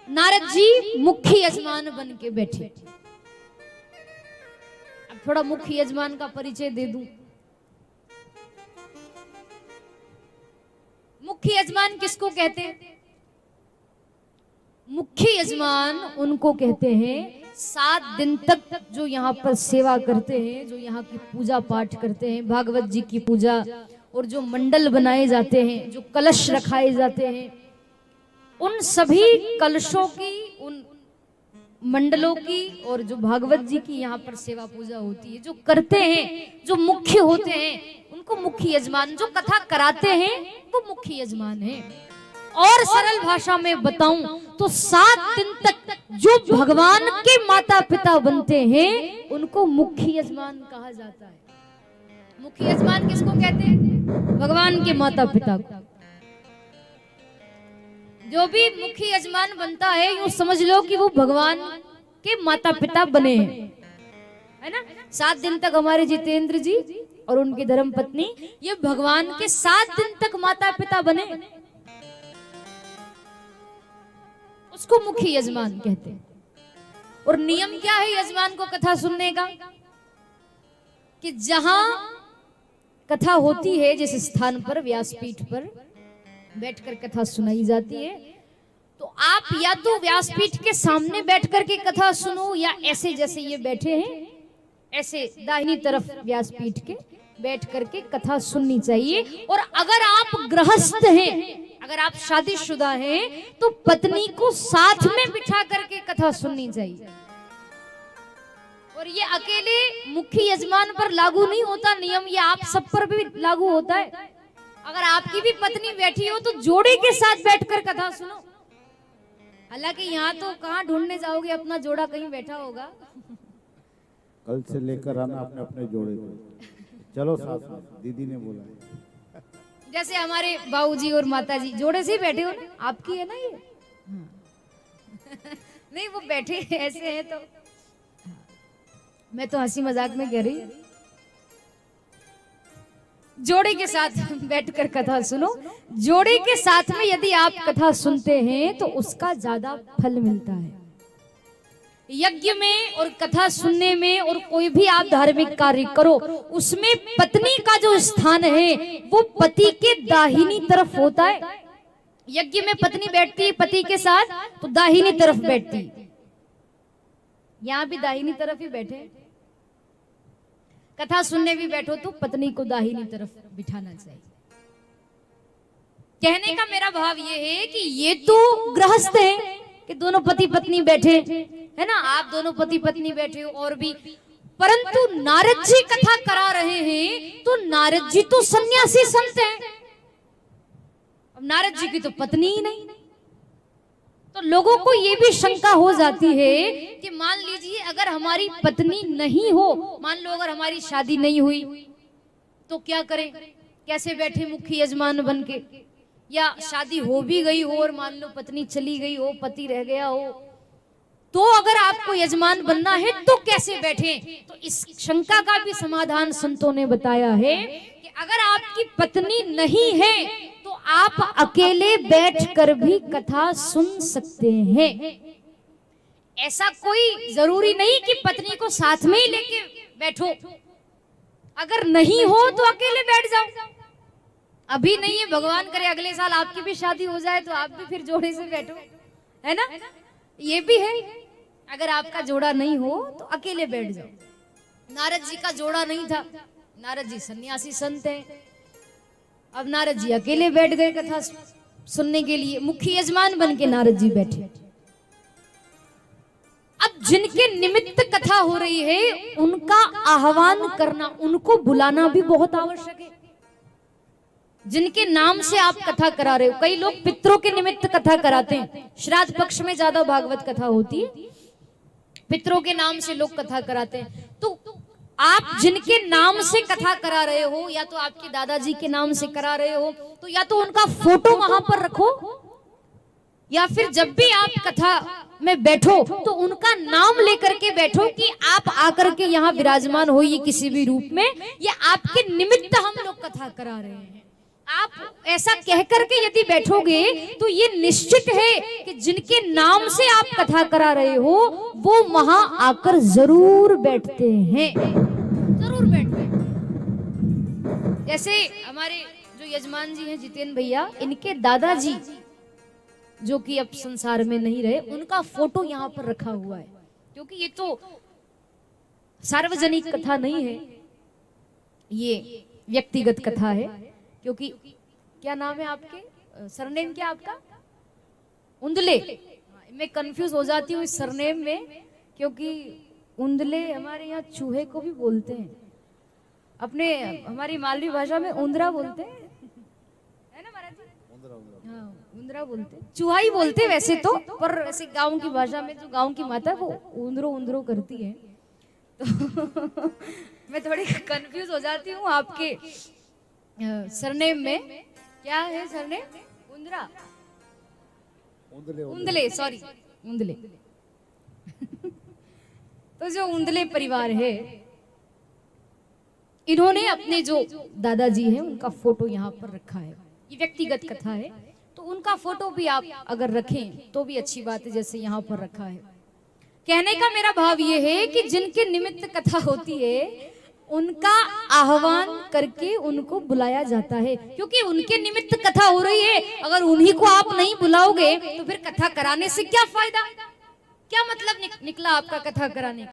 नारद जी मुख्य यजमान बन के बैठे। अब थोड़ा मुख्य यजमान का परिचय दे दूं। मुख्य यजमान किसको कहते हैं? मुख्य यजमान उनको कहते हैं 7 दिन तक जो यहाँ पर सेवा करते हैं, जो यहाँ की पूजा पाठ करते हैं, भागवत जी की पूजा, और जो मंडल बनाए जाते हैं, जो कलश रखाए जाते हैं, उन सभी कलशों की, उन मंडलों की और जो भागवत जी की यहाँ पर सेवा पूजा होती है, जो करते हैं, जो मुख्य होते हैं, उनको मुख्य यजमान, जो कथा कराते हैं वो मुख्य यजमान है। और सरल भाषा में बताऊं तो 7 दिन तक जो भगवान के माता पिता बनते हैं उनको मुख्य यजमान कहा जाता है। मुख्य यजमान किसको कहते हैं? भगवान के माता पिता को। जो भी मुख्य यजमान बनता है यूं समझ लो कि वो भगवान के माता पिता बने हैं, है ना। 7 दिन तक हमारे जितेंद्र जी और उनकी धर्म पत्नी ये भगवान के 7 दिन तक माता पिता बने, उसको मुख्य यजमान कहते हैं। और नियम क्या है यजमान को कथा सुनने का? कि जहां कथा होती है, जिस स्थान पर व्यासपीठ पर बैठकर कथा सुनाई जाती है, तो आप या तो व्यासपीठ के सामने बैठकर के कथा सुनो, या ऐसे जैसे ये बैठे हैं ऐसे दाहिनी तरफ व्यासपीठ के बैठ करके कथा सुननी चाहिए। और अगर आप गृहस्थ हैं, अगर आप शादीशुदा हैं, तो पत्नी को साथ में बिठा करके कथा सुननी चाहिए। और ये अकेले मुख्य यजमान पर लागू नहीं होता नियम, ये आप सब पर भी लागू होता है। अगर आपकी भी पत्नी बैठी हो तो जोड़े के साथ बैठकर कथा सुनो। हालांकि यहाँ तो कहाँ ढूंढने जाओगे, अपना जोड़ा कहीं बैठा होगा। कल से लेकर आना अपने अपने जोड़े को। चलो साथ में, दीदी ने बोला है। जैसे हमारे बाबूजी और माताजी जोड़े से ही बैठे हो ना, आपकी है ना ये। नहीं वो बैठे ऐसे हैं, तो मैं तो हंसी मजाक में कह रही। जोड़े के साथ बैठकर कथा सुनो। जोड़े के साथ में यदि आप कथा सुनते हैं तो उसका ज्यादा फल मिलता है। यज्ञ में और कथा सुनने में और कोई भी आप धार्मिक कार्य करो, उसमें पत्नी का जो स्थान है वो पति के दाहिनी तरफ होता है। यज्ञ में पत्नी बैठती है पति के साथ तो दाहिनी तरफ बैठती है। यहां भी दाहिनी तरफ ही बैठे, कथा सुनने भी बैठो तो पत्नी को दाहिनी तरफ बिठाना चाहिए। कहने का मेरा भाव ये है कि ये तो गृहस्थ है कि दोनों पति पत्नी बैठे, है ना, आप दोनों पति पत्नी बैठे हो और भी, परंतु नारद जी कथा करा रहे हैं तो नारद जी तो सन्यासी संत हैं। अब नारद जी की तो पत्नी ही नहीं, तो लोगों को ये भी शंका हो जाती है कि मान लीजिए अगर हमारी पत्नी नहीं हो, मान लो अगर हमारी शादी नहीं हुई तो क्या करें, कैसे बैठे मुख्य यजमान बन के, या शादी हो भी गई हो और मान लो पत्नी चली गई हो, पति रह गया हो, तो अगर आपको यजमान बनना है तो कैसे बैठे। तो इस शंका का भी समाधान संतों ने बताया है कि अगर आपकी पत्नी नहीं है तो आप अकेले बैठकर भी कथा सुन सकते हैं। ऐसा कोई जरूरी नहीं कि पत्नी को साथ में ही लेके बैठो, अगर नहीं हो तो अकेले बैठ जाओ। अभी नहीं है, भगवान करे अगले साल आपकी भी शादी हो जाए तो आप भी फिर जोड़े से बैठो, है ना, ये भी है। अगर आपका जोड़ा नहीं हो तो अकेले बैठ जाओ। नारद जी का जोड़ा नहीं था, नारद जी सन्यासी संत हैं। अब नारद जी अकेले बैठ गए कथा सुनने के लिए, मुख्य यजमान बन के नारद जी बैठे। अब जिनके निमित्त कथा हो रही है उनका आह्वान करना, उनको बुलाना भी बहुत आवश्यक है। जिनके नाम से आप कथा करा रहे हो, कई लोग पितरों के निमित्त कथा कराते हैं, श्राद्ध पक्ष में ज्यादा भागवत कथा होती है, पितरों के नाम से लोग कथा कराते हैं। तो आप जिनके नाम से कथा करा रहे हो, या तो आपके दादाजी के नाम से करा रहे हो, तो या तो उनका फोटो वहां पर रखो, या फिर जब भी आप कथा में बैठो तो उनका नाम लेकर के बैठो कि आप आकर के यहाँ विराजमान होइए किसी भी रूप में, या आपके निमित्त हम लोग कथा करा रहे हैं। आप ऐसा कह करके यदि बैठोगे तो ये निश्चित है कि जिनके नाम से आप कथा करा रहे हो वो वहां आकर जरूर बैठते हैं, जरूर बैठते हैं। जैसे हमारे जो यजमान जी हैं जितेंद्र भैया, इनके दादाजी जो कि अब संसार में नहीं रहे, उनका फोटो यहाँ पर रखा हुआ है, क्योंकि ये तो सार्वजनिक कथा नहीं है, ये व्यक्तिगत कथा है। क्योंकि क्या नाम है आपके, सरनेम क्या आपका? उंदले। मैं कंफ्यूज हो जाती हूँ इस सरनेम में, क्योंकि उंदले हमारे यहाँ चूहे को भी बोलते हैं, अपने हमारी मालवी भाषा में उंदरा बोलते हैं, है ना महाराज जी? हाँ, उंदरा बोलते हैं, चूहा ही बोलते हैं वैसे तो, पर ऐसे गांव की भाषा में जो गांव की माता है वो उंदरो उंदरो करती है, तो मैं थोड़ी कंफ्यूज हो जाती हूँ आपके सरनेम में। क्या है सरनेम? उंदरा, उंदले, सॉरी उंदले। तो जो उंदले परिवार है, इन्होंने अपने जो दादाजी हैं उनका फोटो यहाँ पर रखा है। ये व्यक्तिगत कथा है, तो उनका फोटो भी आप अगर रखें तो भी अच्छी बात है, जैसे यहाँ पर रखा है। कहने का मेरा भाव ये है कि जिनके निमित्त कथा होती है उनका आह्वान करके उनको बुलाया जाता है, क्योंकि उनके निमित्त कथा हो रही है। अगर उन्हीं को आप नहीं बुलाओगे तो फिर कथा कराने से क्या फायदा, क्या मतलब निकला आपका कथा कराने का?